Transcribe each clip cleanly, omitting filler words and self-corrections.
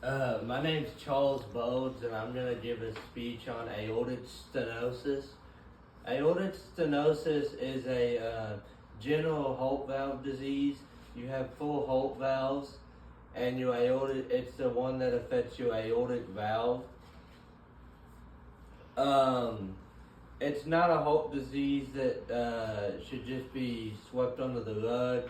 My name's Charles Bowles, and I'm going to give a speech on aortic stenosis. Aortic stenosis is a general Holt valve disease. You have full Holt valves, and your aortic, it's the one that affects your aortic valve. It's not a Holt disease that should just be swept under the rug.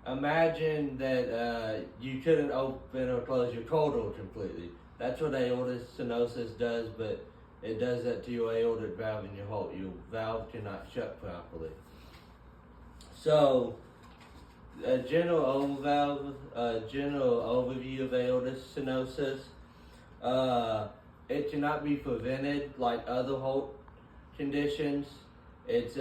Imagine that you couldn't open or close your corridor completely. That's what aortic stenosis does, but it does that to your aortic valve in your Holt. Your valve cannot shut properly. So, a general overview of aortic stenosis. It cannot be prevented like other Holt conditions. It's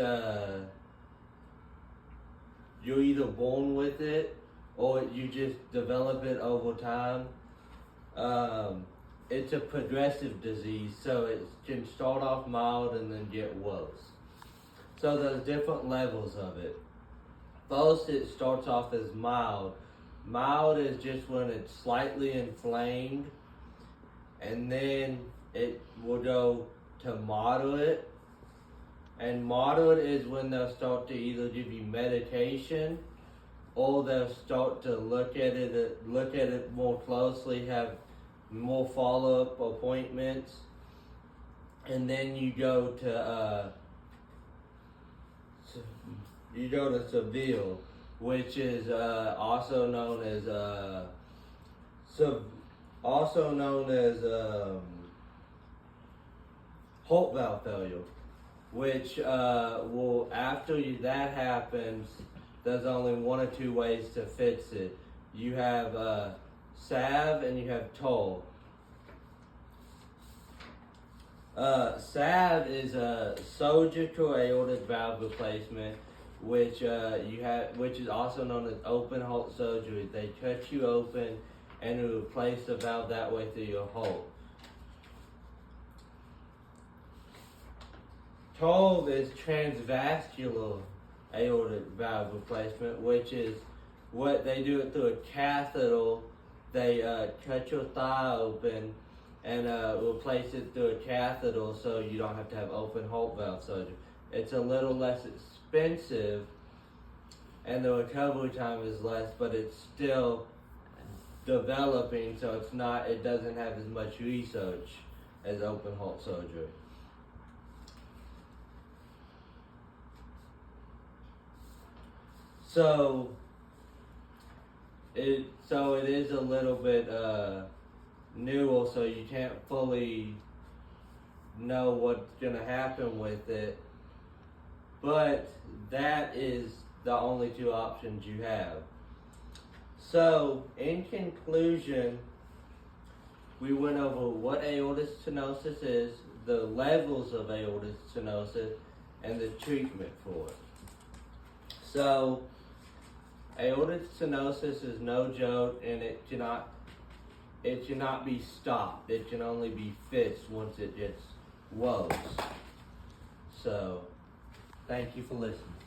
you're either born with it or you just develop it over time. It's a progressive disease, so it can start off mild and then get worse. So there's different levels of it. First, it starts off as mild. Mild is just when it's slightly inflamed, and then it will go to moderate. And moderate is when they'll start to either give you medication or they'll start to look at it more closely, have more follow-up appointments. And then you go to severe, which is also known as Holt valve failure, which will, after that happens, there's only one or two ways to fix it. You have salve and you have toll. Salve is a surgical aortic valve replacement, which is also known as open Holt surgery. They cut you open and replace the valve that way through your Holt. Toll is transvascular aortic valve replacement, which is what they do it through a catheter. They cut your thigh open and replace it through a catheter so you don't have to have open Holt valve surgery. It's a little less expensive and the recovery time is less, but it's still developing, so it doesn't have as much research as open Holt surgery. So it is a little bit newer, so you can't fully know what's gonna happen with it. But that is the only two options you have. So in conclusion, we went over what aortic stenosis is, the levels of aortic stenosis, and the treatment for it. So aortic stenosis is no joke, and it cannot be stopped. It can only be fixed once it gets worse. So, thank you for listening.